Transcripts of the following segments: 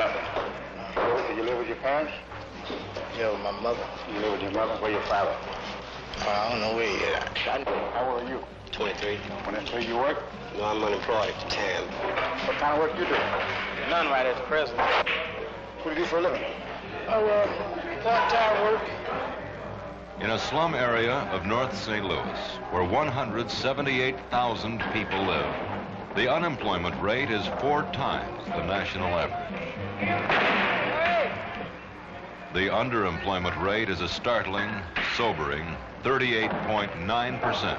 Nothing. Do you live with your parents? Yeah, with my mother. You live with your mother? Where your father? I don't know where he is. How old are you? 23. 23. You work? No, I'm unemployed at the time. What kind of work do you do? None right at present. What do you do for a living? Part-time work. In a slum area of North St. Louis, where 178,000 people live, the unemployment rate is 4 times the national average. The underemployment rate is a startling, sobering 38.9%.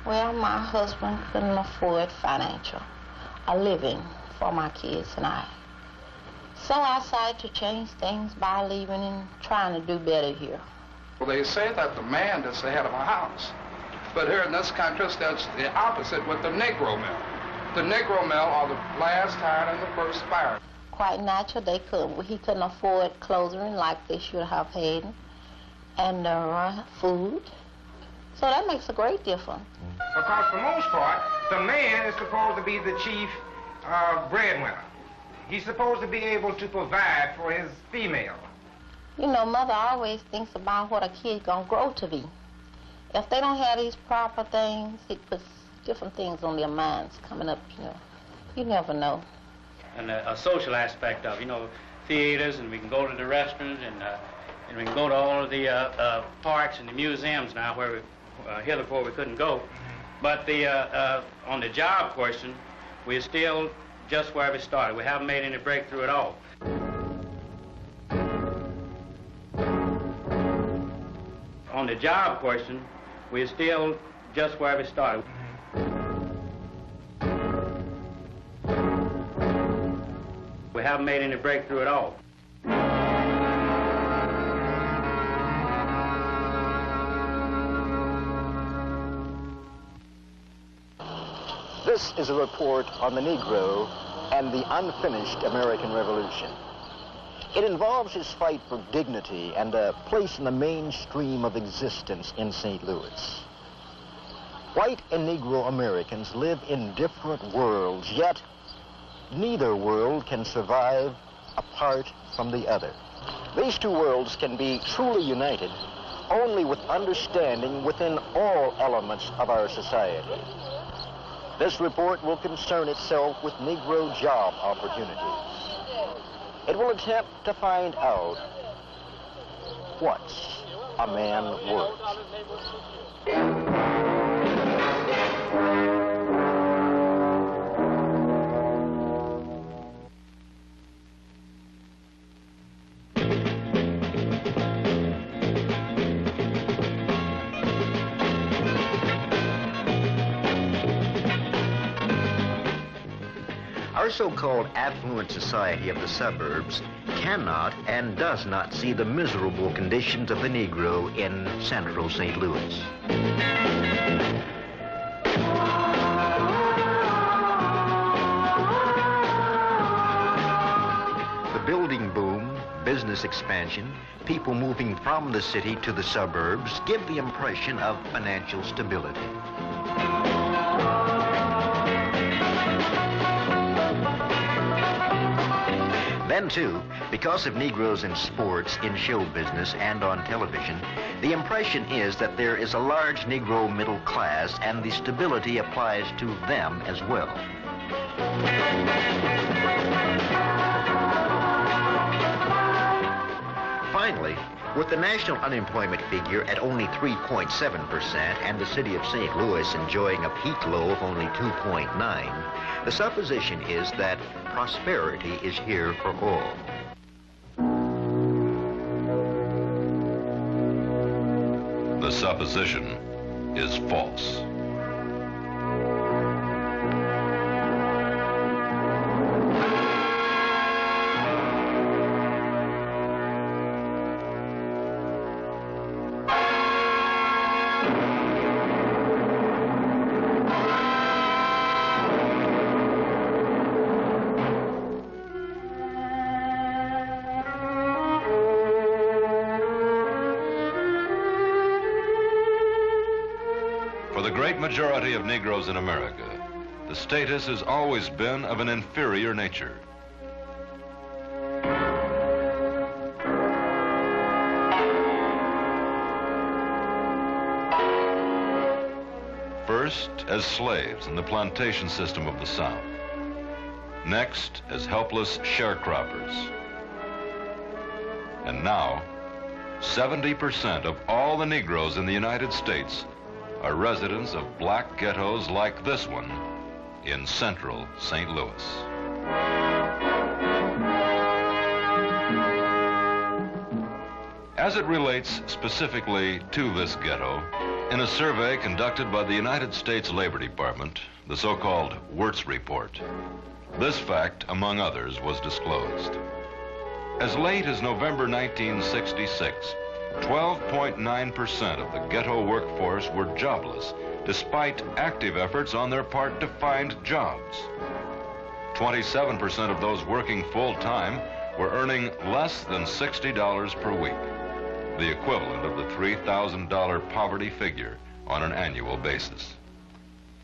Well, my husband couldn't afford a living for my kids and I. So I decided to change things by leaving and trying to do better here. Well, they say that the man is the head of a house. But here in this country, that's the opposite with the Negro mill. The Negro mill are the last hired and the first fired. Quite natural, he couldn't afford clothing like they should have had, and food. So that makes a great difference. Because for the most part, the man is supposed to be the chief breadwinner. He's supposed to be able to provide for his female. You know, mother always thinks about what a kid gonna grow to be. If they don't have these proper things, it puts different things on their minds coming up, you know. You never know. And a social aspect of, you know, theaters, and we can go to the restaurants, and we can go to all of the parks and the museums now where heretofore we couldn't go. But on the job question, we're still just where we started. We haven't made any breakthrough at all. On the job question, we're still just where we started. We haven't made any breakthrough at all. This is a report on the Negro and the unfinished American Revolution. It involves his fight for dignity and a place in the mainstream of existence in St. Louis. White and Negro Americans live in different worlds, yet neither world can survive apart from the other. These two worlds can be truly united only with understanding within all elements of our society. This report will concern itself with Negro job opportunities. It will attempt to find out what's a man worth. Our so-called affluent society of the suburbs cannot and does not see the miserable conditions of the Negro in central St. Louis. The building boom, business expansion, people moving from the city to the suburbs give the impression of financial stability. Then, too, because of Negroes in sports, in show business, and on television, the impression is that there is a large Negro middle class, and the stability applies to them as well. Finally, with the national unemployment figure at only 3.7% and the city of St. Louis enjoying a peak low of only 2.9%, the supposition is that prosperity is here for all. The supposition is false. For the great majority of Negroes in America, the status has always been of an inferior nature. First, as slaves in the plantation system of the South. Next, as helpless sharecroppers. And now, 70% of all the Negroes in the United States are residents of black ghettos like this one in central St. Louis. As it relates specifically to this ghetto, in a survey conducted by the United States Labor Department, the so-called Wirtz Report, this fact, among others, was disclosed. As late as November 1966, 12.9% of the ghetto workforce were jobless, despite active efforts on their part to find jobs. 27% of those working full-time were earning less than $60 per week, the equivalent of the $3,000 poverty figure on an annual basis.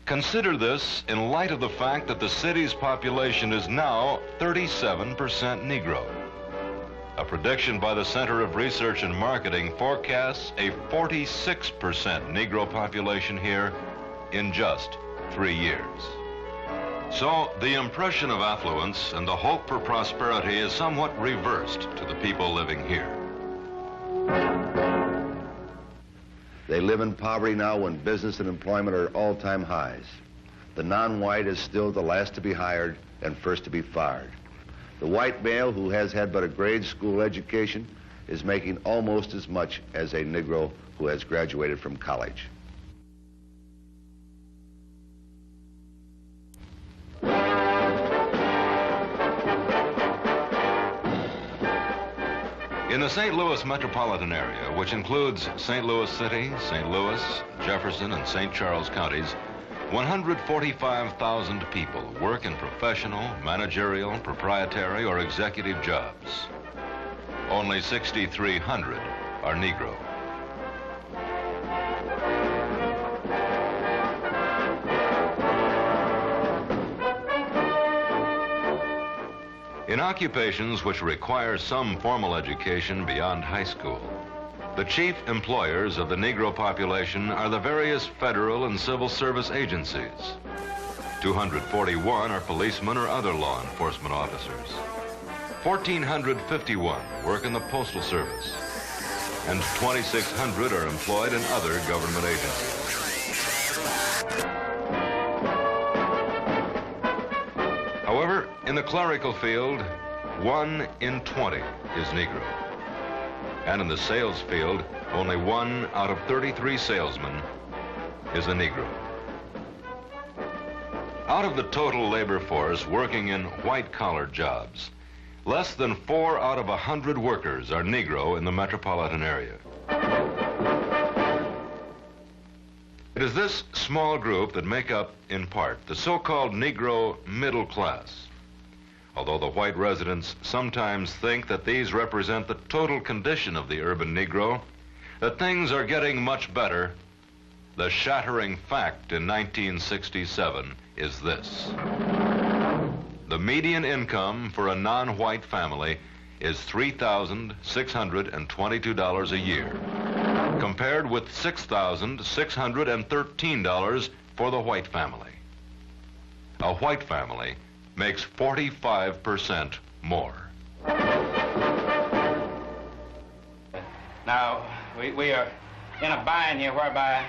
Consider this in light of the fact that the city's population is now 37% Negro. A prediction by the Center of Research and Marketing forecasts a 46% Negro population here in just 3 years. So the impression of affluence and the hope for prosperity is somewhat reversed to the people living here. They live in poverty now when business and employment are at all-time highs. The non-white is still the last to be hired and first to be fired. The white male who has had but a grade school education is making almost as much as a Negro who has graduated from college. In the St. Louis metropolitan area, which includes St. Louis City, St. Louis, Jefferson, and St. Charles counties, 145,000 people work in professional, managerial, proprietary, or executive jobs. Only 6,300 are Negro. In occupations which require some formal education beyond high school, the chief employers of the Negro population are the various federal and civil service agencies. 241 are policemen or other law enforcement officers. 1,451 work in the Postal Service, and 2,600 are employed in other government agencies. However, in the clerical field, 1 in 20 is Negro. And in the sales field, only 1 out of 33 salesmen is a Negro. Out of the total labor force working in white-collar jobs, less than 4 out of 100 workers are Negro in the metropolitan area. It is this small group that make up, in part, the so-called Negro middle class. Although the white residents sometimes think that these represent the total condition of the urban Negro, that things are getting much better, the shattering fact in 1967 is this. The median income for a non-white family is $3,622 a year, compared with $6,613 for the white family. A white family makes 45% more. Now, we are in a bind here whereby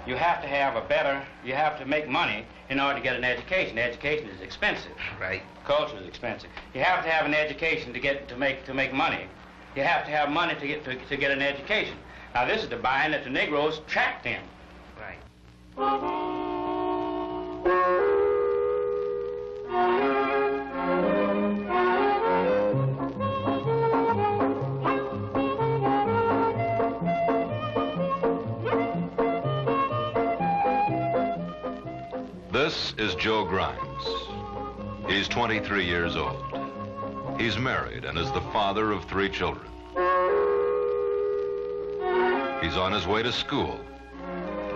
you have to make money in order to get an education. Education is expensive. Right. Culture is expensive. You have to have an education to make money. You have to have money to get an education. Now, this is the bind that the Negroes trapped in. Right. This is Joe Grimes. He's 23 years old. He's married and is the father of 3 children. He's on his way to school.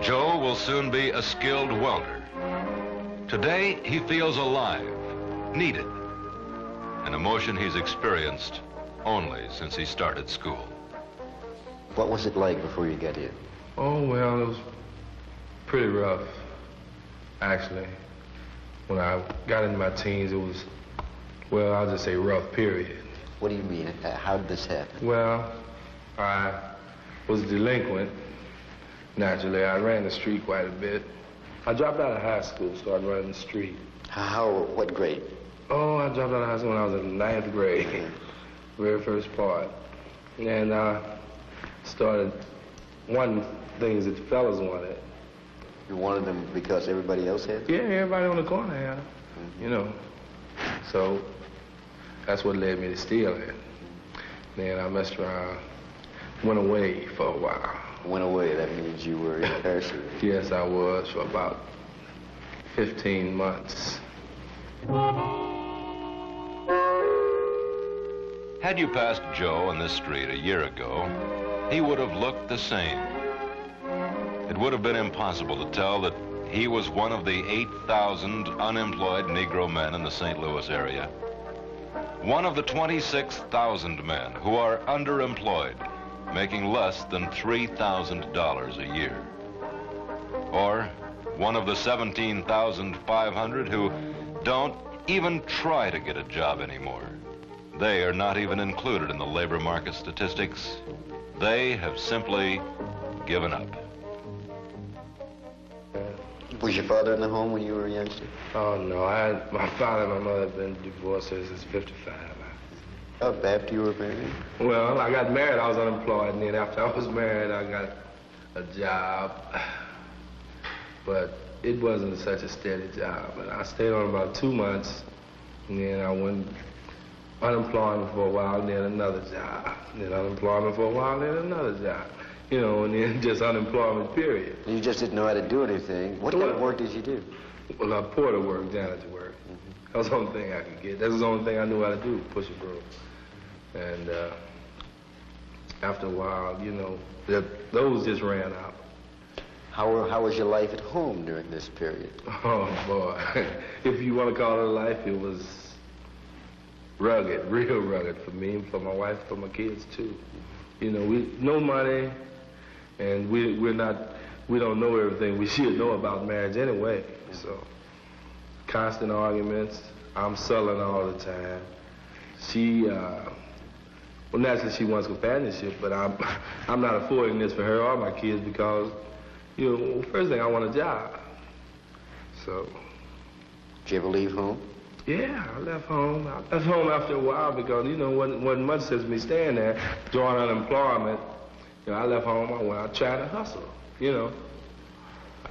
Joe will soon be a skilled welder. Today, he feels alive, needed, an emotion he's experienced only since he started school. What was it like before you got here? Oh, well, it was pretty rough, actually. When I got into my teens, it was, well, I'll just say rough, period. What do you mean? How did this happen? Well, I was delinquent, naturally. I ran the street quite a bit. I dropped out of high school, started running the street. What grade? Oh, I dropped out of high school when I was in 9th grade, very first part. And I started wanting things that the fellas wanted. You wanted them because everybody else had them? Yeah, everybody on the corner had them, you know. So that's what led me to stealing. Then I messed around, went away for a while. Went away, that means you were incarcerated. Yes, I was for about 15 months. Had you passed Joe on this street a year ago, he would have looked the same. It would have been impossible to tell that he was one of the 8,000 unemployed Negro men in the St. Louis area. One of the 26,000 men who are underemployed, making less than $3,000 a year. Or one of the 17,500 who don't even try to get a job anymore. They are not even included in the labor market statistics. They have simply given up. Was your father in the home when you were a youngster? Oh, no. My father and my mother have been divorced since 55. After you were married? Well, I got married, I was unemployed, and then after I was married, I got a job. But it wasn't such a steady job. And I stayed on about 2 months, and then I went unemployment for a while, and then another job. Then unemployment for a while, and then another job. You know, and then just unemployment, period. You just didn't know how to do anything. What kind of work did you do? Well, porter work, janitor work. That was the only thing I could get. That was the only thing I knew how to do, push a broom. And after a while, you know, those just ran out. How was your life at home during this period? Oh, boy. If you want to call it a life, it was rugged, real rugged for me, for my wife, for my kids, too. You know, no money, and we don't know everything we should know about marriage anyway. So, constant arguments. I'm sullen all the time. She, well, naturally she wants companionship, but I'm not affording this for her or my kids because, you know, first thing, I want a job. So. Did you ever leave home? Yeah, I left home. I left home after a while because, you know, wasn't much sense me staying there, during unemployment. You know, I left home, I tried to hustle, you know.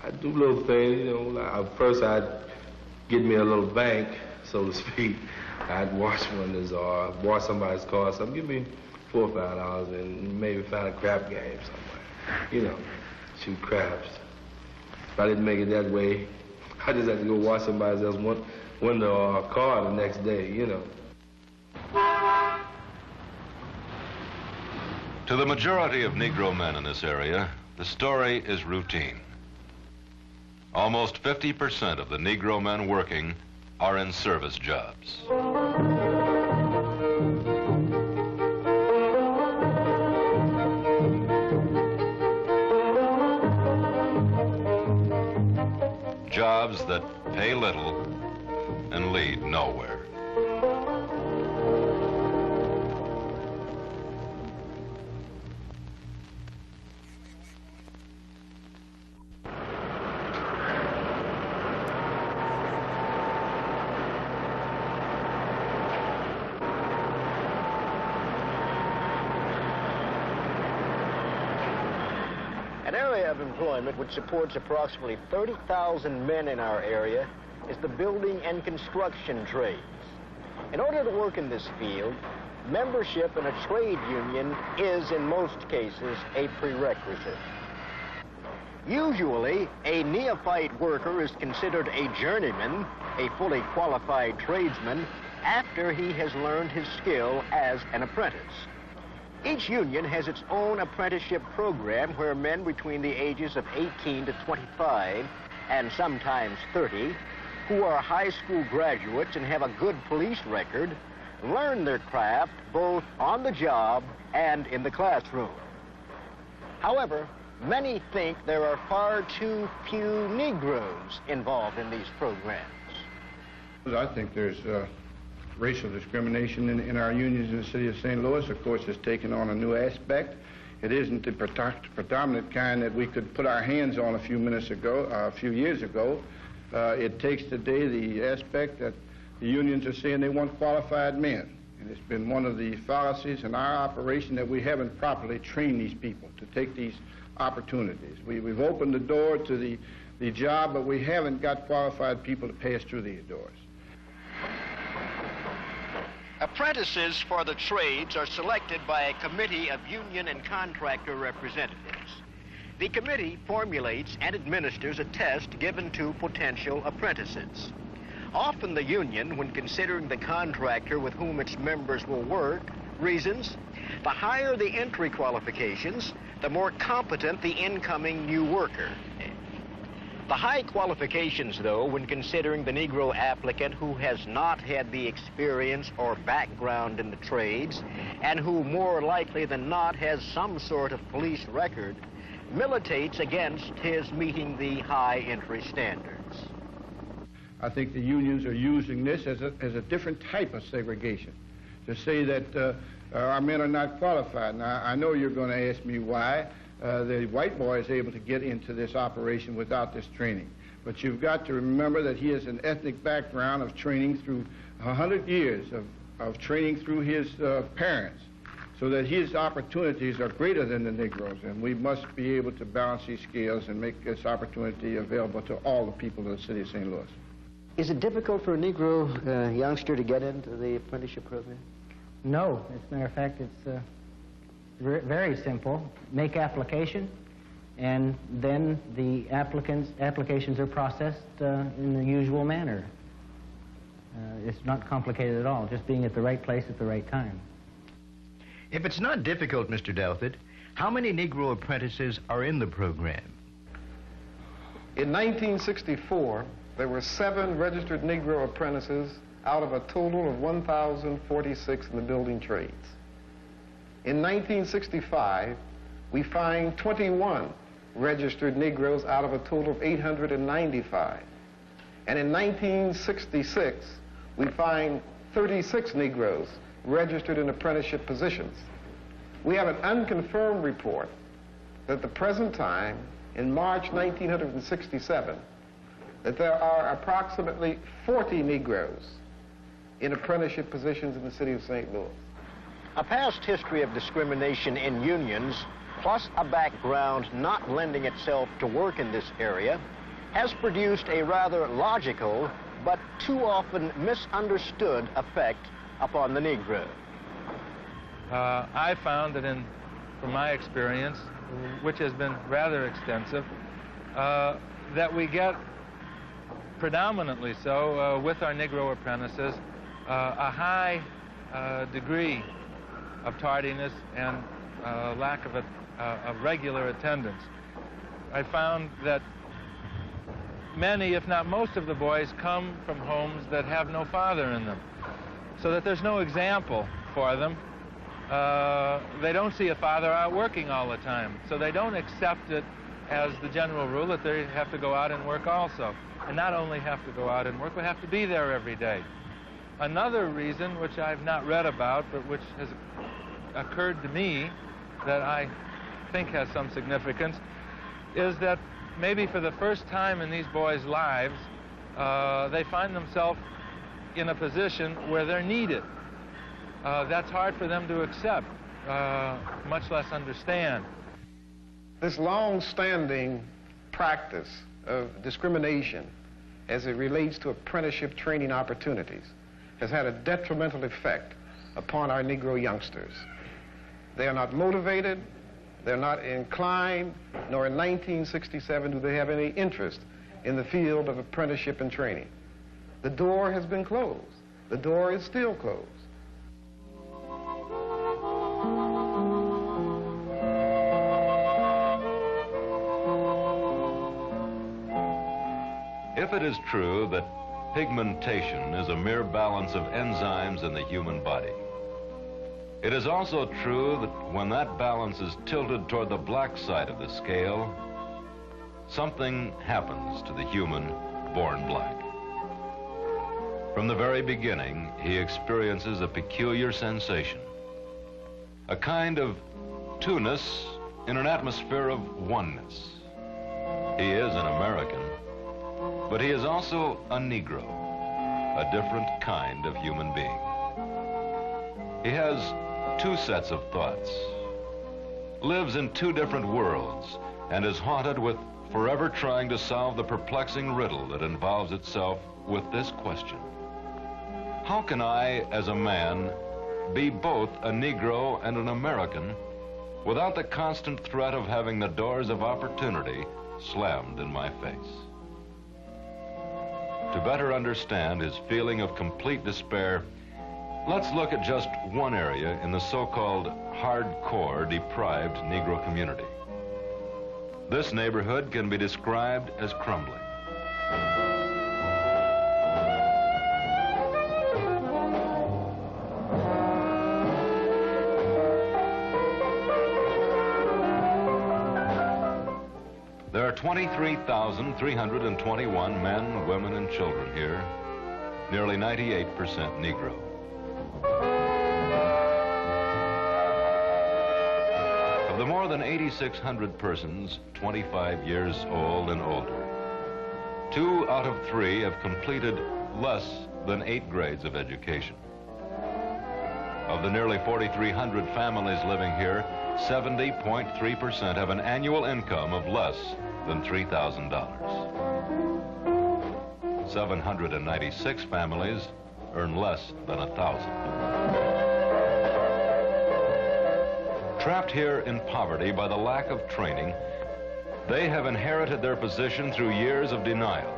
I'd do little things, you know. First, I'd get me a little bank, so to speak. I'd wash windows or wash somebody's car or something. Give me $4 or $5 and maybe find a crap game somewhere. You know, shoot craps. If I didn't make it that way, I just had to go wash somebody else's window or a car the next day, you know. To the majority of Negro men in this area, the story is routine. Almost 50% of the Negro men working are in service jobs. Jobs that pay little and lead nowhere. An area of employment which supports approximately 30,000 men in our area is the building and construction trades. In order to work in this field, membership in a trade union is, in most cases, a prerequisite. Usually, a neophyte worker is considered a journeyman, a fully qualified tradesman, after he has learned his skill as an apprentice. Each union has its own apprenticeship program where men between the ages of 18 to 25, and sometimes 30, who are high school graduates and have a good police record learn their craft both on the job and in the classroom. However, many think there are far too few Negroes involved in these programs. I think there's racial discrimination in our unions in the city of St. Louis. Of course, it's taken on a new aspect. It isn't the predominant kind that we could put our hands on a few years ago. It takes today the aspect that the unions are saying they want qualified men. And it's been one of the fallacies in our operation that we haven't properly trained these people to take these opportunities. We've opened the door to the job, but we haven't got qualified people to pass through these doors. Apprentices for the trades are selected by a committee of union and contractor representatives. The committee formulates and administers a test given to potential apprentices. Often the union, when considering the contractor with whom its members will work, reasons the higher the entry qualifications, the more competent the incoming new worker. The high qualifications, though, when considering the Negro applicant who has not had the experience or background in the trades, and who more likely than not has some sort of police record, militates against his meeting the high entry standards. I think the unions are using this as a different type of segregation, to say that our men are not qualified. Now, I know you're going to ask me why. The white boy is able to get into this operation without this training. But you've got to remember that he has an ethnic background of training through 100 years of training through his parents, so that his opportunities are greater than the Negroes, and we must be able to balance these scales and make this opportunity available to all the people of the city of St. Louis. Is it difficult for a Negro youngster to get into the apprenticeship program? No. As a matter of fact, it's very simple. Make application, and then the applications are processed in the usual manner. It's not complicated at all, just being at the right place at the right time. If it's not difficult, Mr. Delfit, how many Negro apprentices are in the program? In 1964, there were 7 registered Negro apprentices out of a total of 1,046 in the building trades. In 1965, we find 21 registered Negroes out of a total of 895. And in 1966, we find 36 Negroes registered in apprenticeship positions. We have an unconfirmed report that at the present time, in March 1967, that there are approximately 40 Negroes in apprenticeship positions in the city of St. Louis. A past history of discrimination in unions, plus a background not lending itself to work in this area, has produced a rather logical but too often misunderstood effect upon the Negro. I found that from my experience, which has been rather extensive, that we get predominantly so with our Negro apprentices a high degree of tardiness and lack of regular attendance. I found that many, if not most of the boys, come from homes that have no father in them, so that there's no example for them. They don't see a father out working all the time, so they don't accept it as the general rule that they have to go out and work also. And not only have to go out and work, but have to be there every day. Another reason, which I've not read about, but which has occurred to me that I think has some significance, is that maybe for the first time in these boys' lives, they find themselves in a position where they're needed. That's hard for them to accept, much less understand. This long-standing practice of discrimination as it relates to apprenticeship training opportunities has had a detrimental effect upon our Negro youngsters. They are not motivated, they're not inclined, nor in 1967 do they have any interest in the field of apprenticeship and training. The door has been closed. The door is still closed. If it is true that pigmentation is a mere balance of enzymes in the human body. It is also true that when that balance is tilted toward the black side of the scale, something happens to the human born black. From the very beginning, he experiences a peculiar sensation, a kind of two-ness in an atmosphere of oneness. He is an American, but he is also a Negro, a different kind of human being. He has two sets of thoughts, lives in two different worlds, and is haunted with forever trying to solve the perplexing riddle that involves itself with this question: how can I, as a man, be both a Negro and an American without the constant threat of having the doors of opportunity slammed in my face? To better understand his feeling of complete despair, let's look at just one area in the so-called hardcore deprived Negro community. This neighborhood can be described as crumbling. There are 23,321 men, women, and children here, nearly 98% Negro. Of the more than 8,600 persons 25 years old and older, 2 out of 3 have completed less than 8 grades of education. Of the nearly 4,300 families living here, 70.3% have an annual income of less than $3,000. 796 families earn less than $1,000. Trapped here in poverty by the lack of training, they have inherited their position through years of denial,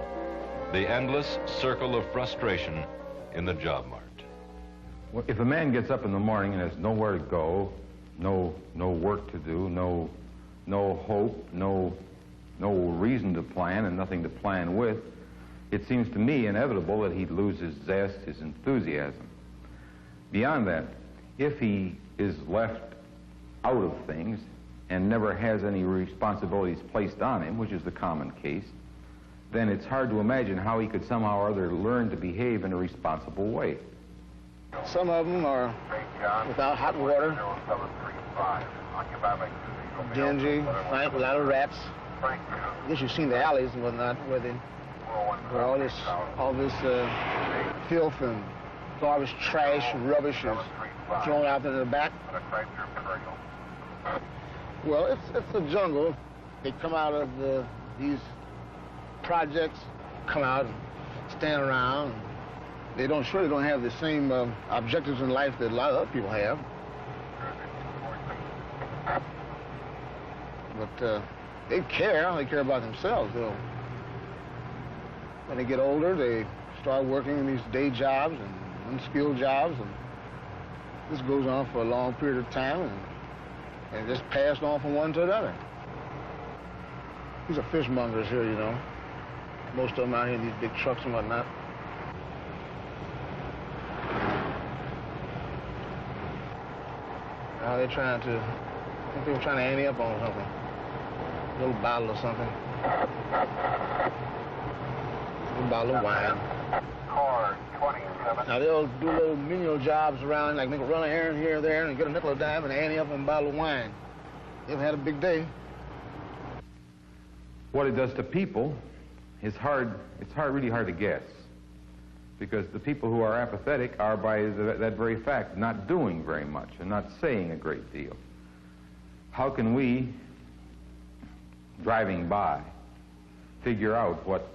the endless circle of frustration in the job mart. Well, if a man gets up in the morning and has nowhere to go, no work to do, no hope, no reason to plan, and nothing to plan with, it seems to me inevitable that he'd lose his zest, his enthusiasm. Beyond that, if he is left out of things and never has any responsibilities placed on him, which is the common case, then it's hard to imagine how he could somehow or other learn to behave in a responsible way. Some of them are without hot water, dingy, find a lot of rats. I guess you've seen the alleys and whatnot where all this filth and garbage, trash, and rubbish is thrown out into the back. Well, it's a jungle. They come out of these projects, come out and stand around. They surely don't have the same objectives in life that a lot of other people have. But they care about themselves, though. When they get older, they start working in these day jobs and unskilled jobs, and this goes on for a long period of time, and just passed on from one to another. These are fishmongers here, you know. Most of them out here in these big trucks and whatnot. Now they're trying to, I think they were trying to ante up on something. A little bottle or something. A little bottle of wine. Now they'll do little menial jobs around, like make a run an errand here or there and get a nickel or dime and ante up on a bottle of wine. They've had a big day. What it does to people is really hard to guess. Because the people who are apathetic are, by that very fact, not doing very much and not saying a great deal. How can we, driving by, figure out what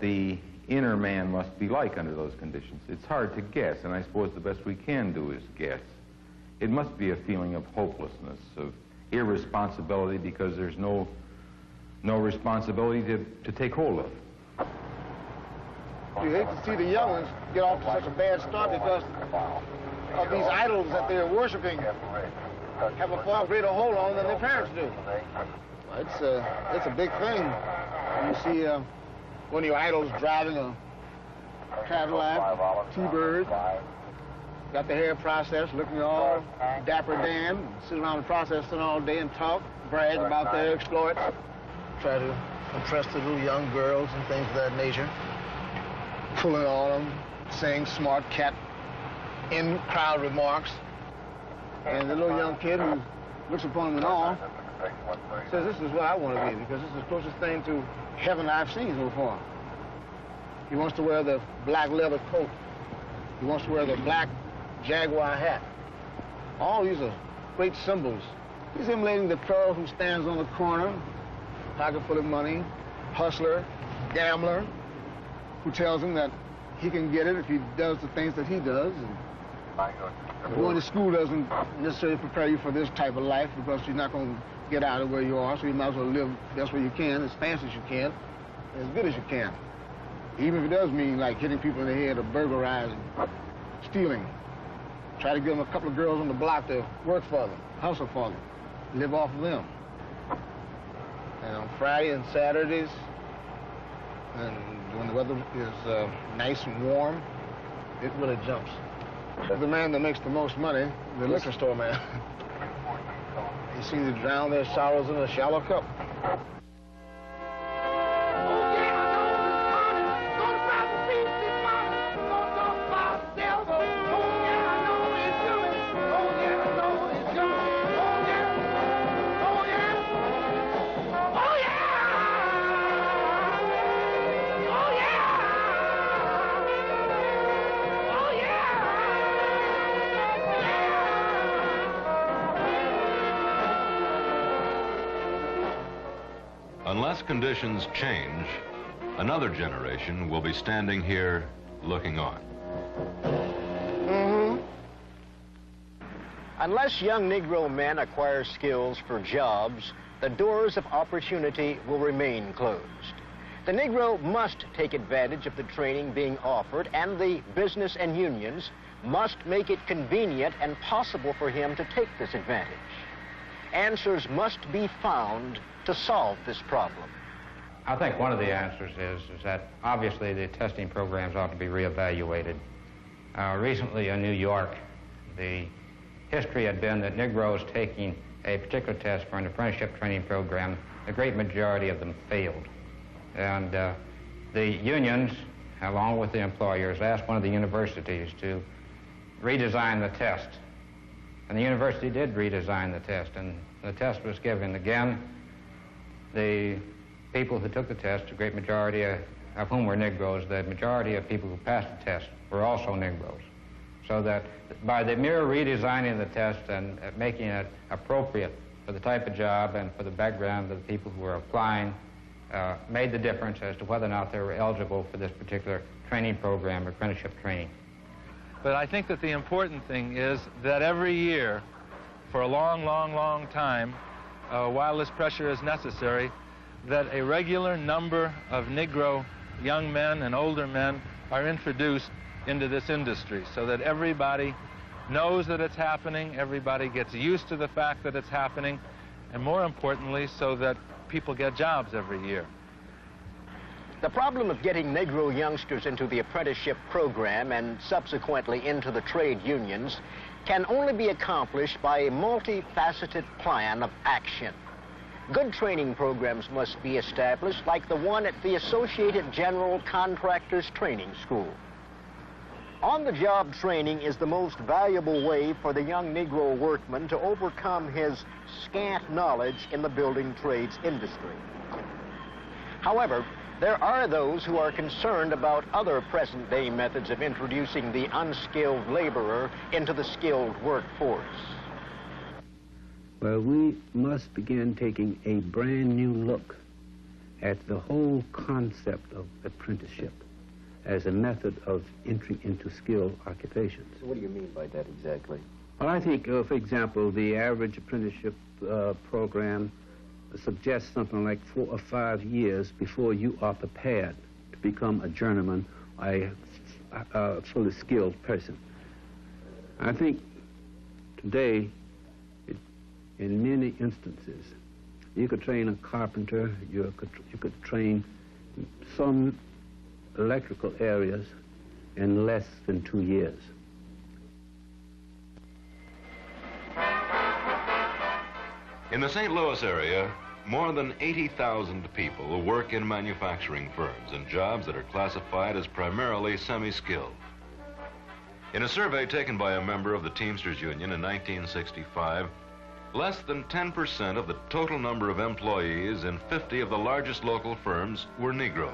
the inner man must be like under those conditions? It's hard to guess, and I suppose the best we can do is guess. It must be a feeling of hopelessness, of irresponsibility, because there's no responsibility to take hold of. You hate to see the young ones get off to such a bad start because of these idols that they're worshiping have a far greater hold on them than their parents do. It's a big thing. You see one of your idols driving a Cadillac, T-Bird. Got the hair processed, looking all dapper Dan. Sit around the processing all day and talk, brag about their exploits. Try to impress the little young girls and things of that nature. Pulling on them, saying smart cat in crowd remarks. And the little young kid who looks upon them and all says, this is what I want to be, because this is the closest thing to heaven I've seen so far. He wants to wear the black leather coat. He wants to wear the black Jaguar hat. All these are great symbols. He's emulating the fellow who stands on the corner, pocket full of money, hustler, gambler, who tells him that he can get it if he does the things that he does. And going to school doesn't necessarily prepare you for this type of life, because you're not going to get out of where you are, so you might as well live the best way you can, as fast as you can, as good as you can. Even if it does mean like hitting people in the head or burglarizing, stealing. Try to give them a couple of girls on the block to work for them, hustle for them, live off of them. And on Friday and Saturdays, and when the weather is nice and warm, it really jumps. The man that makes the most money, the liquor store man, he seems to drown their sorrows in a shallow cup. Unless conditions change, another generation will be standing here looking on. Unless young Negro men acquire skills for jobs, the doors of opportunity will remain closed. The Negro must take advantage of the training being offered, and the business and unions must make it convenient and possible for him to take this advantage. Answers must be found to solve this problem. I think one of the answers is that obviously the testing programs ought to be reevaluated. Recently in New York, the history had been that Negroes taking a particular test for an apprenticeship training program, the great majority of them failed. And the unions, along with the employers, asked one of the universities to redesign the test. And the university did redesign the test, and the test was given. Again, the people who took the test, the great majority of whom were Negroes, the majority of people who passed the test were also Negroes. So that by the mere redesigning the test and making it appropriate for the type of job and for the background of the people who were applying, made the difference as to whether or not they were eligible for this particular training program, apprenticeship training. But I think that the important thing is that every year, for a long, long, long time, while this pressure is necessary, that a regular number of Negro young men and older men are introduced into this industry so that everybody knows that it's happening, everybody gets used to the fact that it's happening, and more importantly, so that people get jobs every year. The problem of getting Negro youngsters into the apprenticeship program and subsequently into the trade unions can only be accomplished by a multifaceted plan of action. Good training programs must be established, like the one at the Associated General Contractors Training School. On-the-job training is the most valuable way for the young Negro workman to overcome his scant knowledge in the building trades industry. However, there are those who are concerned about other present-day methods of introducing the unskilled laborer into the skilled workforce. Well, we must begin taking a brand new look at the whole concept of apprenticeship as a method of entry into skilled occupations. So what do you mean by that exactly? Well, I think, for example, the average apprenticeship program suggests something like 4 or 5 years before you are prepared to become a journeyman or a fully skilled person. I think today, in many instances, you could train a carpenter, you could train some electrical areas in less than 2 years. In the St. Louis area, more than 80,000 people work in manufacturing firms in jobs that are classified as primarily semi-skilled. In a survey taken by a member of the Teamsters Union in 1965, less than 10% of the total number of employees in 50 of the largest local firms were Negro.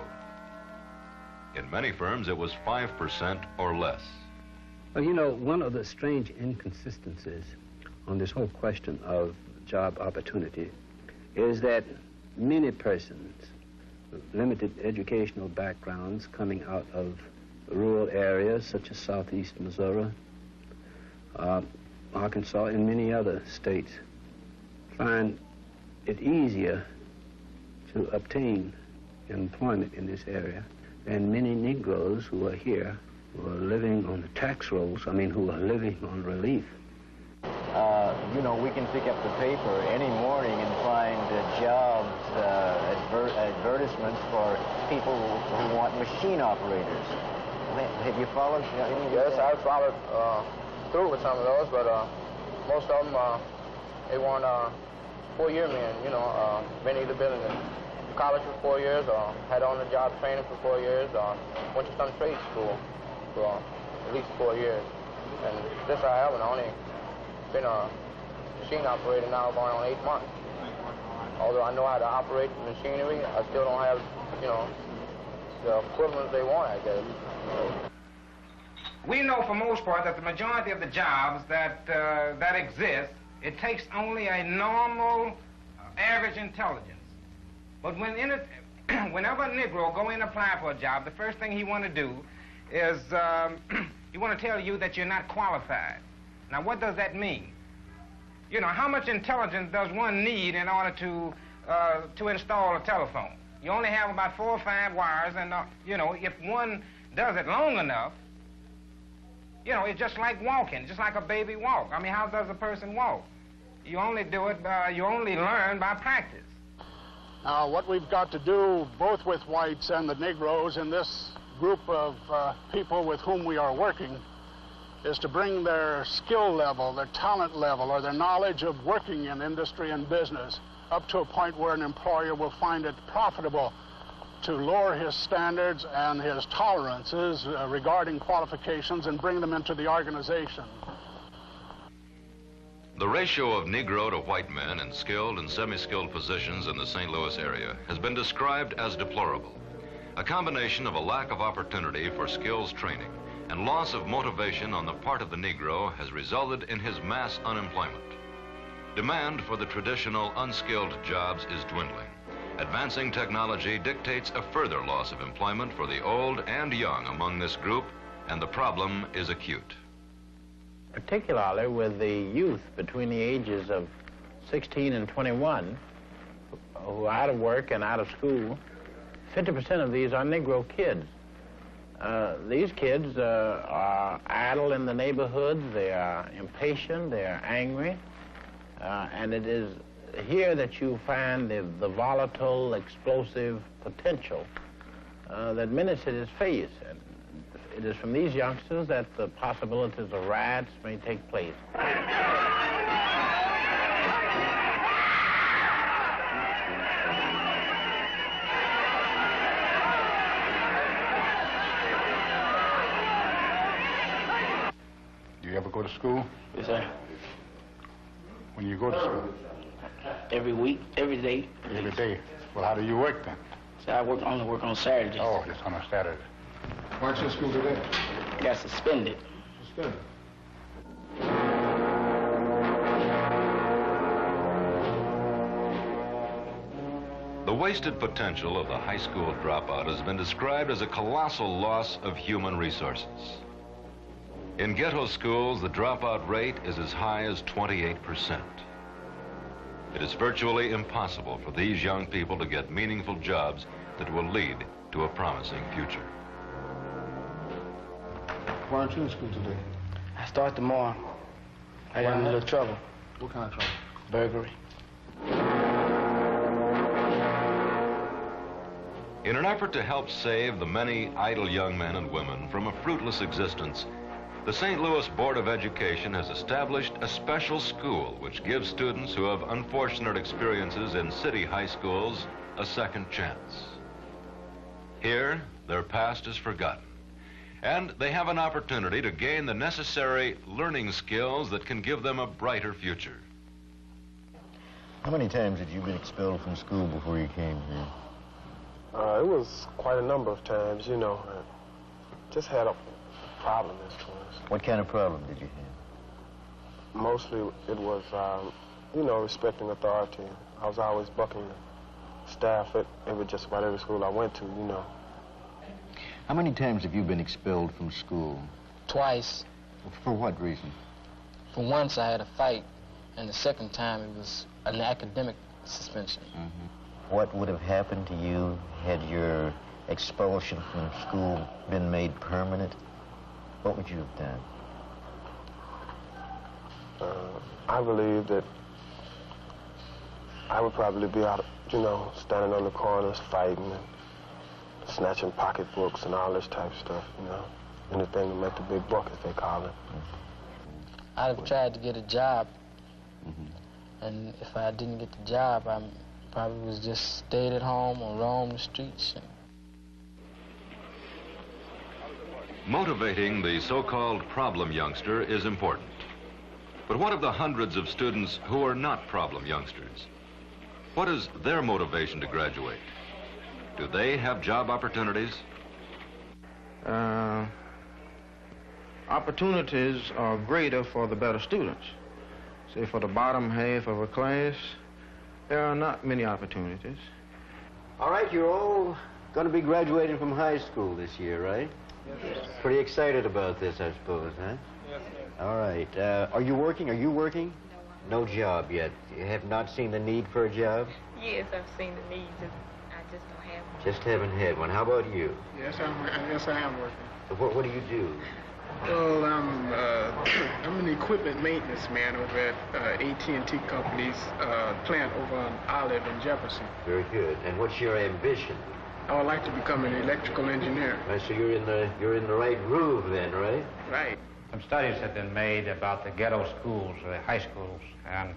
In many firms, it was 5% or less. Well, you know, one of the strange inconsistencies on this whole question of job opportunity is that many persons with limited educational backgrounds coming out of rural areas such as southeast Missouri, Arkansas, and many other states find it easier to obtain employment in this area than many Negroes who are here, who are living on the tax rolls, who are living on relief. You know, we can pick up the paper any morning and find jobs, advertisements for people who want machine operators. Have you followed any of Yes, that? I've followed through with some of those, but most of them, they want 4-year men, you know, been either been in college for 4 years or had on-the-job training for 4 years or went to some trade school for at least 4 years. And this I haven't only been a machine operator now going on 8 months. Although I know how to operate the machinery, I still don't have, you know, the equivalent they want, I guess. We know for most part that the majority of the jobs that exist, it takes only a normal, average intelligence. But whenever a Negro go in and apply for a job, the first thing he want to do is he want to tell you that you're not qualified. Now, what does that mean? You know, how much intelligence does one need in order to install a telephone? You only have about 4 or 5 wires, and, you know, if one does it long enough, you know, it's just like walking, just like a baby walk. I mean, how does a person walk? You only do it, you only learn by practice. Now, what we've got to do, both with whites and the Negroes in this group of people with whom we are working, is to bring their skill level, their talent level, or their knowledge of working in industry and business up to a point where an employer will find it profitable to lower his standards and his tolerances regarding qualifications and bring them into the organization. The ratio of Negro to white men in skilled and semi-skilled positions in the St. Louis area has been described as deplorable. A combination of a lack of opportunity for skills training and loss of motivation on the part of the Negro has resulted in his mass unemployment. Demand for the traditional unskilled jobs is dwindling. Advancing technology dictates a further loss of employment for the old and young among this group, and the problem is acute. Particularly with the youth between the ages of 16 and 21 who are out of work and out of school, 50% of these are Negro kids. These kids are idle in the neighborhoods, they are impatient, they are angry, and it is here that you find the volatile, explosive potential that many cities face. And it is from these youngsters that the possibilities of riots may take place. Do you ever go to school? Yes, sir. When you go to school? Every week, every day. Every day. Well, how do you work then? So I only work on Saturdays. Oh, just on a Saturday. Why aren't you in school today? Got suspended. Suspended? The wasted potential of the high school dropout has been described as a colossal loss of human resources. In ghetto schools, the dropout rate is as high as 28%. It is virtually impossible for these young people to get meaningful jobs that will lead to a promising future. Why aren't you in school today? I start tomorrow. I got in a little trouble. What kind of trouble? Burglary. In an effort to help save the many idle young men and women from a fruitless existence, the St. Louis Board of Education has established a special school which gives students who have unfortunate experiences in city high schools a second chance. Here, their past is forgotten, and they have an opportunity to gain the necessary learning skills that can give them a brighter future. How many times had you been expelled from school before you came here? It was quite a number of times, you know. I just had a problem as far as. What kind of problem did you have? Mostly it was, you know, respecting authority. I was always bucking the staff at just about every school I went to, you know. How many times have you been expelled from school? Twice. For what reason? For once I had a fight, and the second time it was an academic suspension. Mm-hmm. What would have happened to you had your expulsion from school been made permanent? What would you have done? I believe that I would probably be out, you know, standing on the corners fighting and snatching pocketbooks and all this type of stuff, you know. Anything to make the big buck, as they call it. I'd have tried to get a job, and if I didn't get the job, I probably was just stayed at home or roamed the streets. Motivating the so-called problem youngster is important. But what of the hundreds of students who are not problem youngsters? What is their motivation to graduate? Do they have job opportunities? Opportunities are greater for the better students. Say for the bottom half of a class, there are not many opportunities. All right, you're all going to be graduating from high school this year, right? Yes. Pretty excited about this, I suppose, huh? Yes, sir. All right. Are you working? Are you working? No job yet. You have not seen the need for a job? Yes, I've seen the needs. I just don't have one. Just haven't had one. How about you? Yes, I am working. What do you do? Well, I'm an equipment maintenance man over at AT&T Company's plant over on Olive and Jefferson. Very good. And what's your ambition? I would like to become an electrical engineer. Right, so you're in the right groove then, right? Right. Some studies have been made about the ghetto schools, the high schools, and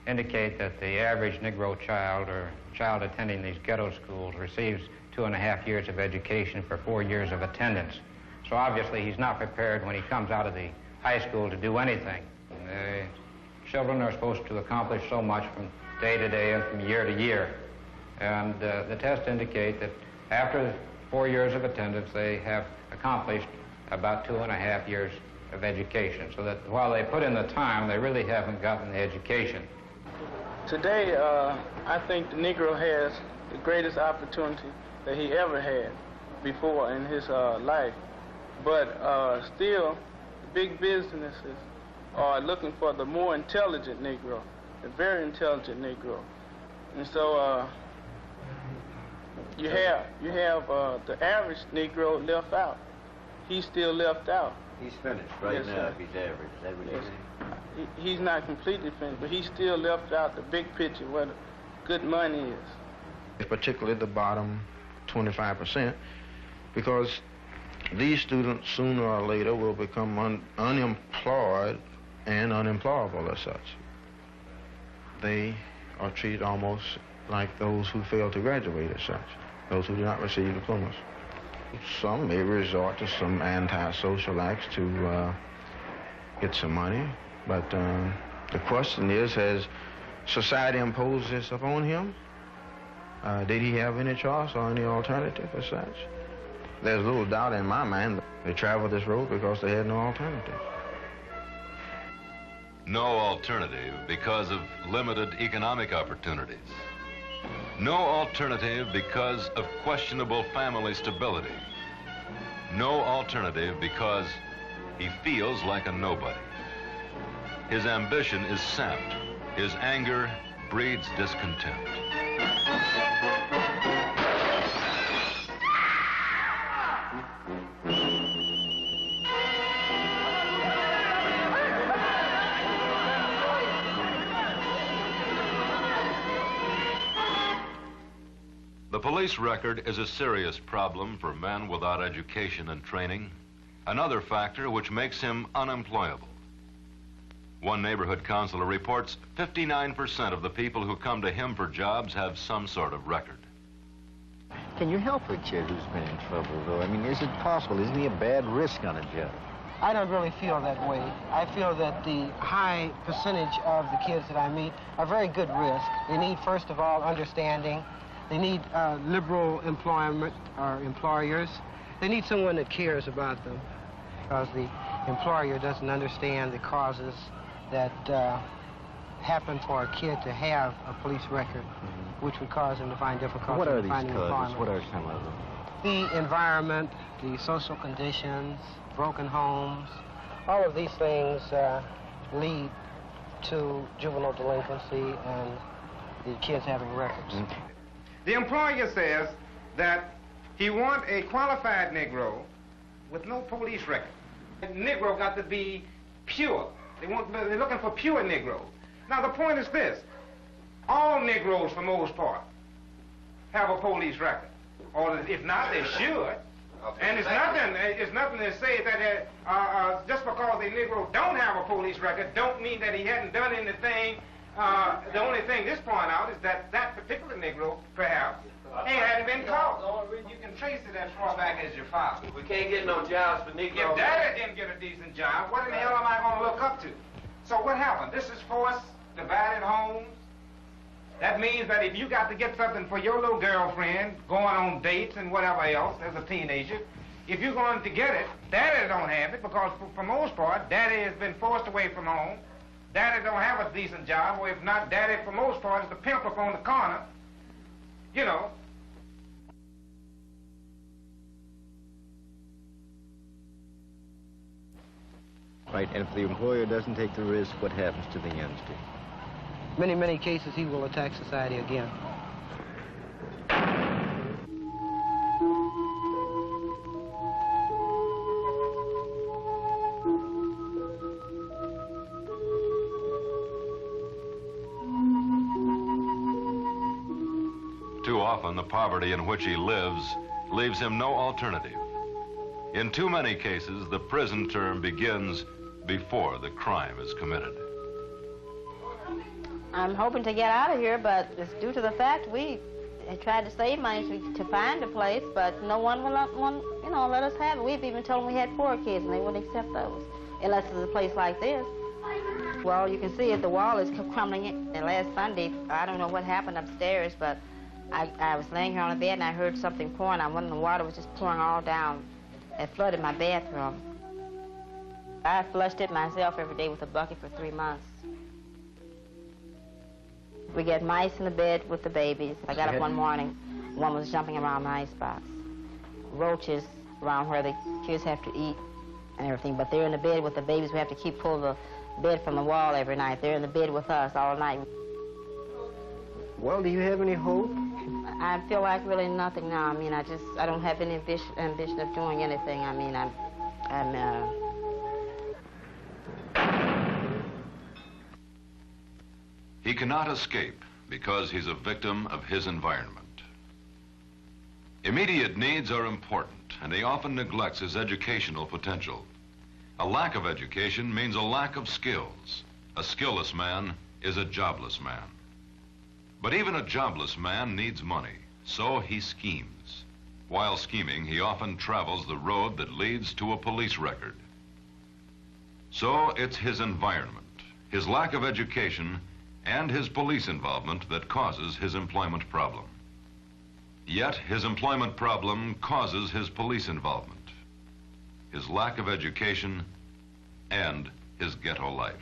indicate that the average Negro child or child attending these ghetto schools receives 2.5 years of education for 4 years of attendance. So obviously he's not prepared when he comes out of the high school to do anything. Children are supposed to accomplish so much from day to day and from year to year. And the tests indicate that after 4 years of attendance, they have accomplished about 2.5 years of education. So that while they put in the time, they really haven't gotten the education. Today, I think the Negro has the greatest opportunity that he ever had before in his life. But still, the big businesses are looking for the more intelligent Negro, the very intelligent Negro. And so you have the average Negro left out. He's still left out. He's finished right Yes, now sir. if he's average. Is that what you're saying? He's not completely finished, but he's still left out the big picture where the good money is. Particularly the bottom 25%, because these students sooner or later will become unemployed and unemployable as such. They are treated almost like those who fail to graduate as such, those who do not receive diplomas. Some may resort to some antisocial acts to get some money, but the question is, has society imposed this upon him? Did he have any choice or any alternative as such? There's little doubt in my mind that they traveled this road because they had no alternative. No alternative because of limited economic opportunities. No alternative because of questionable family stability. No alternative because he feels like a nobody. His ambition is sapped. His anger breeds discontent. The police record is a serious problem for men without education and training, another factor which makes him unemployable. One neighborhood counselor reports 59% of the people who come to him for jobs have some sort of record. Can you help a kid who's been in trouble, though? I mean, is it possible? Isn't he a bad risk on a job? I don't really feel that way. I feel that the high percentage of the kids that I meet are very good risk. They need, first of all, understanding. They need liberal employment or employers. They need someone that cares about them, because the employer doesn't understand the causes that happen for a kid to have a police record, which would cause him to find difficulty in finding employment. What are some of them? The environment, the social conditions, broken homes, all of these things lead to juvenile delinquency and the kids having records. The employer says that he wants a qualified Negro with no police record. The Negro got to be pure. They're looking for pure Negro. Now, the point is this. All Negroes, for the most part, have a police record. Or if not, they should. And it's nothing to say that just because a Negro don't have a police record don't mean that he hadn't done anything. The only thing this point out is that that particular Negro, perhaps, he hadn't been caught. You can trace it as far back as your father. We can't get no jobs for Negroes. If Daddy didn't get a decent job, what in the hell am I going to look up to? So what happened? This is forced, divided homes. That means that if you got to get something for your little girlfriend, going on dates and whatever else as a teenager, if you're going to get it, Daddy don't have it, because for most part, Daddy has been forced away from home. Daddy don't have a decent job, or if not, Daddy, for most part, is the pimp up on the corner. You know. Right, and if the employer doesn't take the risk, what happens to the youngster? Many, many cases, he will attack society again. Too often, the poverty in which he lives leaves him no alternative. In too many cases, the prison term begins before the crime is committed. I'm hoping to get out of here, but it's due to the fact we tried to save money to find a place, but no one will let us have it. We've even told them we had 4 kids, and they wouldn't accept those, unless it's a place like this. Well, you can see it, the wall is crumbling. And last Sunday, I don't know what happened upstairs, but I was laying here on the bed, and I heard something pouring. I went in the water was just pouring all down. It flooded my bathroom. I flushed it myself every day with a bucket for 3 months. We get mice in the bed with the babies. I got up one morning, one was jumping around the icebox. Roaches around where the kids have to eat and everything, but they're in the bed with the babies. We have to keep pulling the bed from the wall every night. They're in the bed with us all night. Well, do you have any hope? I feel like really nothing now. I mean, I don't have any ambition of doing anything. I mean, He cannot escape because he's a victim of his environment. Immediate needs are important, and he often neglects his educational potential. A lack of education means a lack of skills. A skillless man is a jobless man. But even a jobless man needs money, so he schemes. While scheming, he often travels the road that leads to a police record. So it's his environment, his lack of education, and his police involvement that causes his employment problem. Yet his employment problem causes his police involvement, his lack of education, and his ghetto life.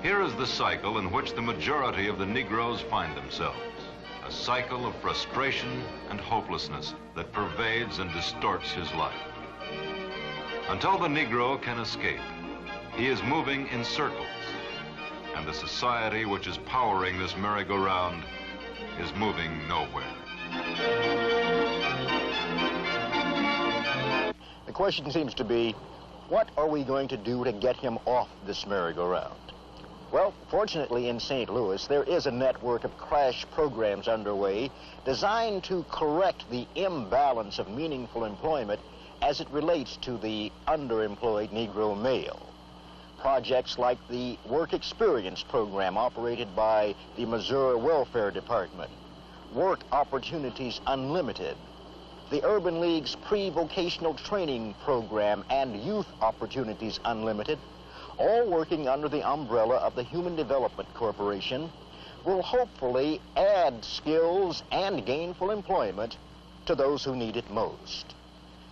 Here is the cycle in which the majority of the Negroes find themselves. a cycle of frustration and hopelessness that pervades and distorts his life. Until the Negro can escape, he is moving in circles, and the society which is powering this merry-go-round is moving nowhere. The question seems to be, what are we going to do to get him off this merry-go-round? Well, fortunately in St. Louis, there is a network of crash programs underway designed to correct the imbalance of meaningful employment as it relates to the underemployed Negro male. Projects like the Work Experience program operated by the Missouri Welfare Department, Work Opportunities Unlimited, the Urban League's pre-vocational training program, and Youth Opportunities Unlimited, all working under the umbrella of the Human Development Corporation, will hopefully add skills and gainful employment to those who need it most.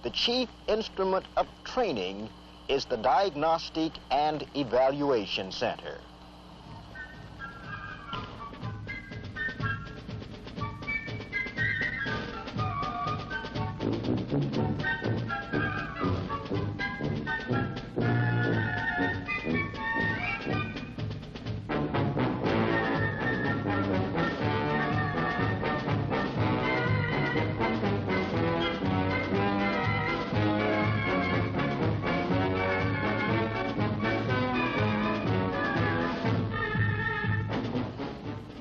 The chief instrument of training is the Diagnostic and Evaluation Center.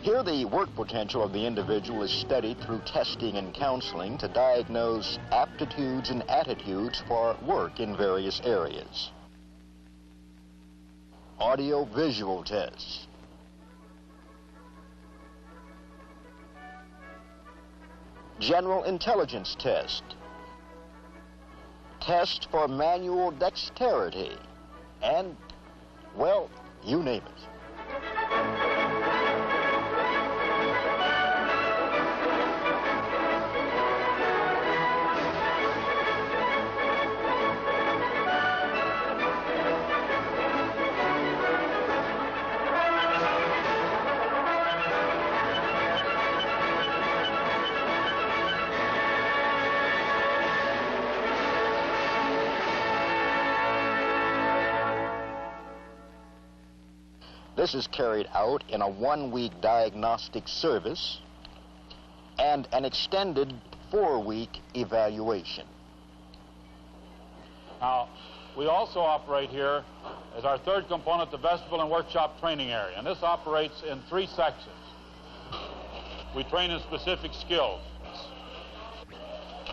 Here, the work potential of the individual is studied through testing and counseling to diagnose aptitudes and attitudes for work in various areas. Audio-visual tests. General intelligence test. Test for manual dexterity. And, well, you name it. This is carried out in a one-week diagnostic service and an extended 4-week evaluation. Now, we also operate here as our third component, the vestibule and workshop training area, and this operates in 3 sections. We train in specific skills.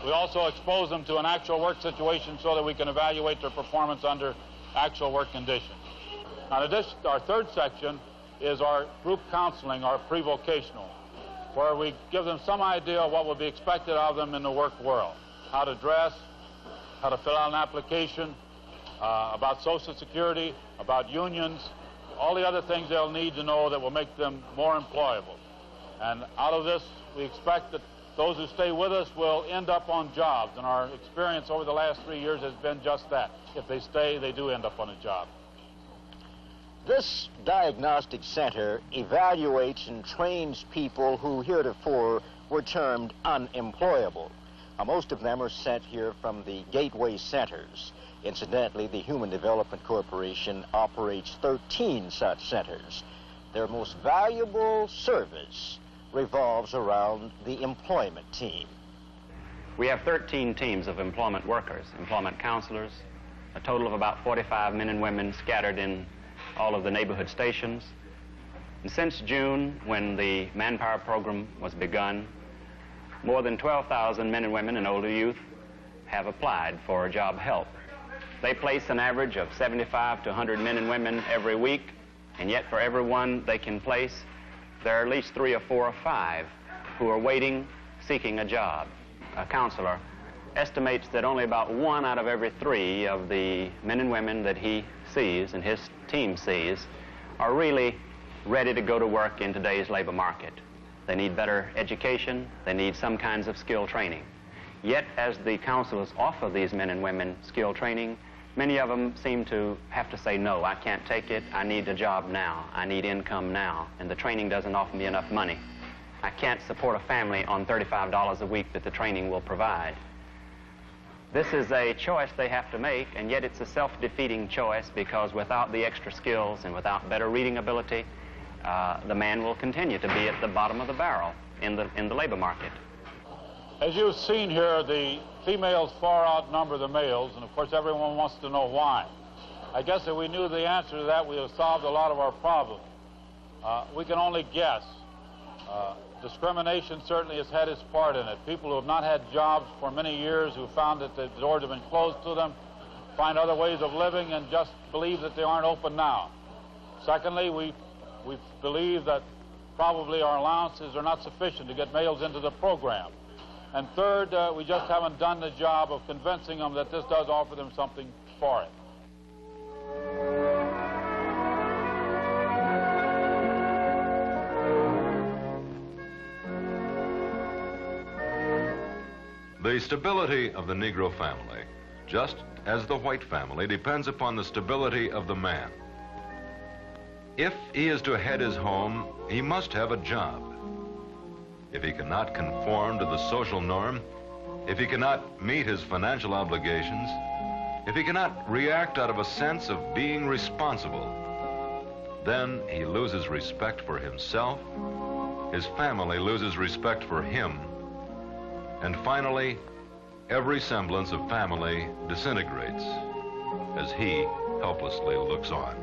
We also expose them to an actual work situation so that we can evaluate their performance under actual work conditions. Now, our third section is our group counseling, our pre-vocational, where we give them some idea of what will be expected of them in the work world, how to dress, how to fill out an application, about Social Security, about unions, all the other things they'll need to know that will make them more employable. And out of this, we expect that those who stay with us will end up on jobs, and our experience over the last 3 years has been just that. If they stay, they do end up on a job. This diagnostic center evaluates and trains people who heretofore were termed unemployable. Now, most of them are sent here from the gateway centers. Incidentally, the Human Development Corporation operates 13 such centers. Their most valuable service revolves around the employment team. We have 13 teams of employment workers, employment counselors, a total of about 45 men and women scattered in all of the neighborhood stations. And since June, when the manpower program was begun, more than 12,000 men and women and older youth have applied for job help. They place an average of 75 to 100 men and women every week, and yet for every one they can place, there are at least 3 or 4 or 5 who are waiting, seeking a job. A counselor estimates that only about 1 out of every 3 of the men and women that he sees and his team sees are really ready to go to work in today's labor market. They need better education, they need some kinds of skill training. Yet, as the counselors offer these men and women skill training, many of them seem to have to say, no, I can't take it, I need a job now, I need income now, and the training doesn't offer me enough money. I can't support a family on $35 a week that the training will provide. This is a choice they have to make, and yet it's a self-defeating choice, because without the extra skills and without better reading ability, the man will continue to be at the bottom of the barrel in the labor market. As you've seen here, the females far outnumber the males, and of course everyone wants to know why. I guess if we knew the answer to that, we would have solved a lot of our problems. We can only guess. Discrimination certainly has had its part in it. People who have not had jobs for many years, who found that the doors have been closed to them, find other ways of living and just believe that they aren't open now. Secondly, we believe that probably our allowances are not sufficient to get males into the program. And third, we just haven't done the job of convincing them that this does offer them something for it. The stability of the Negro family, just as the white family, depends upon the stability of the man. If he is to head his home, he must have a job. If he cannot conform to the social norm, if he cannot meet his financial obligations, if he cannot react out of a sense of being responsible, then he loses respect for himself, his family loses respect for him, and finally, every semblance of family disintegrates as he helplessly looks on.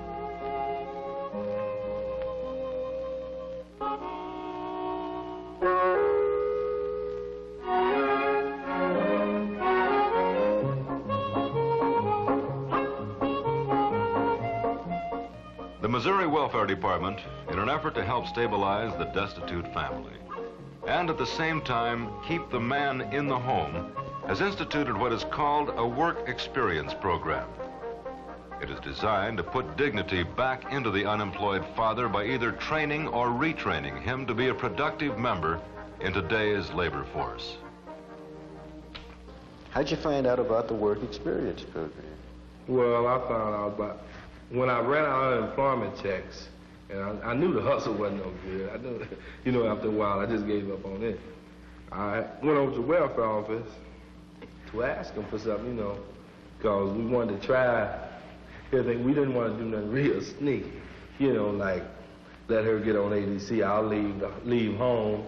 The Missouri Welfare Department, in an effort to help stabilize the destitute family, and at the same time keep the man in the home, has instituted what is called a work experience program. It is designed to put dignity back into the unemployed father by either training or retraining him to be a productive member in today's labor force. How'd you find out about the work experience program? Well, I found out about when I ran out unemployment checks. And I knew the hustle wasn't no good. I knew, you know, after a while, I just gave up on it. I went over to the welfare office to ask them for something, you know, because we wanted to try everything. We didn't want to do nothing real sneaky, you know, like let her get on ADC. I'll leave home,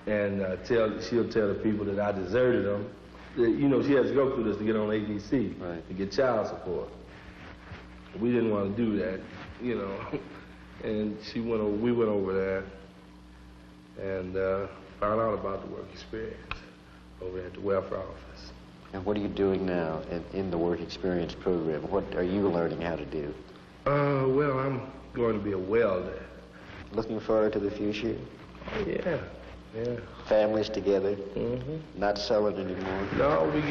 and she'll tell the people that I deserted them. You know, she has to go through this to get on ADC, right, to get child support. We didn't want to do that, you know. And we went over there and found out about the work experience over at the welfare office. And what are you doing now in the work experience program? What are you learning how to do? Well, I'm going to be a welder. Looking forward to the future? Oh, yeah, yeah. Families together? Mm-hmm. Not selling anymore? No, we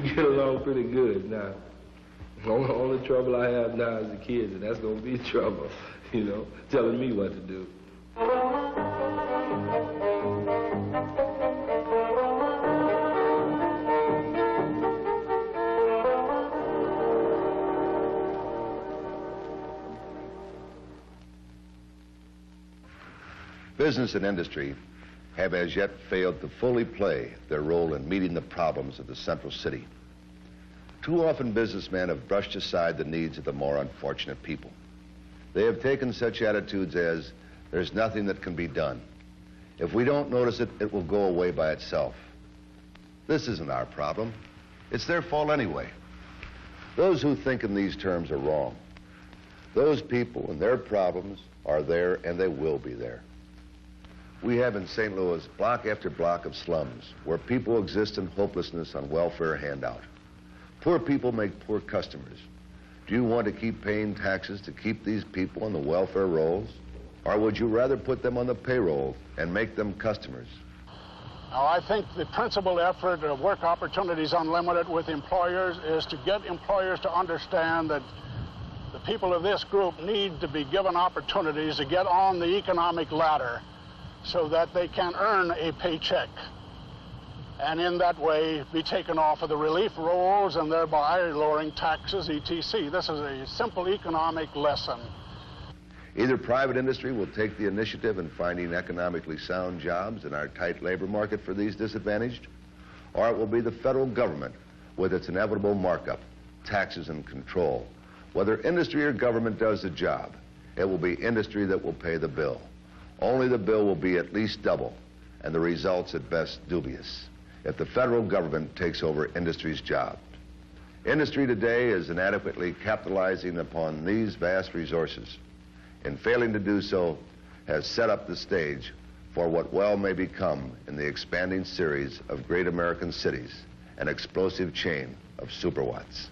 get along pretty good now. The only trouble I have now is the kids, and that's going to be trouble, you know, telling me what to do. Business and industry have as yet failed to fully play their role in meeting the problems of the central city. Too often businessmen have brushed aside the needs of the more unfortunate people. They have taken such attitudes as, there's nothing that can be done. If we don't notice it, it will go away by itself. This isn't our problem. It's their fault anyway. Those who think in these terms are wrong. Those people and their problems are there, and they will be there. We have in St. Louis block after block of slums where people exist in hopelessness on welfare handout. Poor people make poor customers. Do you want to keep paying taxes to keep these people on the welfare rolls? Or would you rather put them on the payroll and make them customers? Now, I think the principal effort of Work Opportunities Unlimited with employers is to get employers to understand that the people of this group need to be given opportunities to get on the economic ladder so that they can earn a paycheck, and in that way be taken off of the relief rolls and thereby lowering taxes, etc. This is a simple economic lesson. Either private industry will take the initiative in finding economically sound jobs in our tight labor market for these disadvantaged, or it will be the federal government with its inevitable markup, taxes, and control. Whether industry or government does the job, it will be industry that will pay the bill. Only the bill will be at least double, and the results at best dubious, if the federal government takes over industry's jobs. Industry today is inadequately capitalizing upon these vast resources. In failing to do so, has set up the stage for what well may become, in the expanding series of great American cities, an explosive chain of superwatts.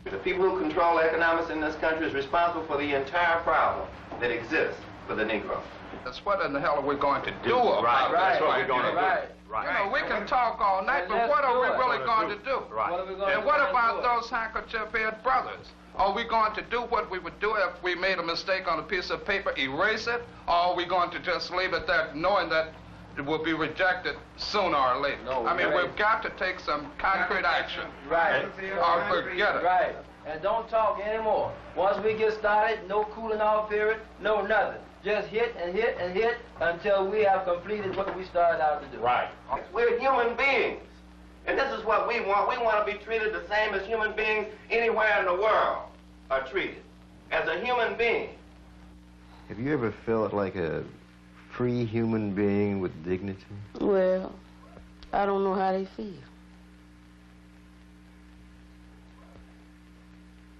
The people who control economics in this country is responsible for the entire problem that exists for the Negro. That's what in the hell are we going to do about Right, this? that's what we're going to do. You know, we can talk all night, but what are we really going to do? And what about those handkerchief-head brothers? Are we going to do what we would do if we made a mistake on a piece of paper, erase it? Or are we going to just leave it there knowing that it will be rejected sooner or later? I mean, we've got to take some concrete action. Right. Or forget it. Right. And don't talk anymore. Once we get started, no cooling off period, no nothing. Just hit and hit and hit until we have completed what we started out to do. Right. We're human beings. And this is what we want. We want to be treated the same as human beings anywhere in the world are treated. As a human being. Have you ever felt like a free human being with dignity? Well, I don't know how they feel.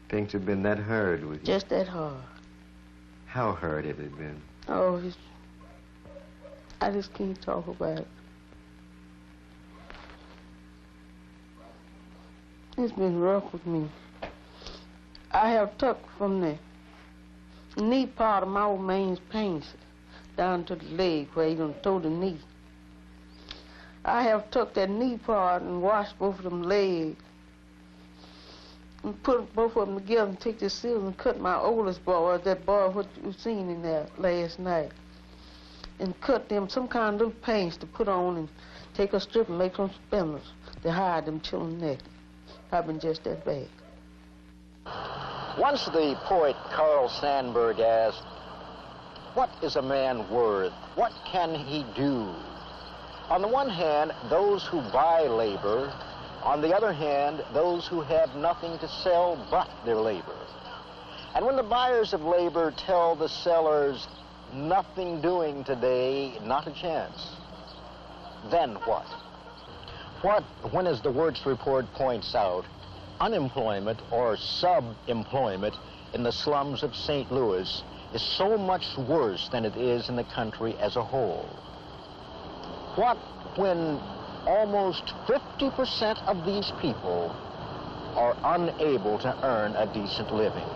Things have been that hard with you? Just that hard. How hard have it been? Oh, I just can't talk about it. It's been rough with me. I have took from the knee part of my old man's pants down to the leg where he done tore the knee. I have took that knee part and washed both of them legs and put both of them together and take the scissors and cut my oldest boy, that boy what you seen in there last night, and cut them some kind of little pants to put on and take a strip and make some spindles to hide them children's neck. I've been just that bad. Once the poet Carl Sandburg asked, what is a man worth? What can he do? On the one hand, those who buy labor. On the other hand, those who have nothing to sell but their labor. And when the buyers of labor tell the sellers, nothing doing today, not a chance, then what? What, when, as the Wirtz report points out, unemployment or sub-employment in the slums of St. Louis is so much worse than it is in the country as a whole? What, when almost 50% of these people are unable to earn a decent living?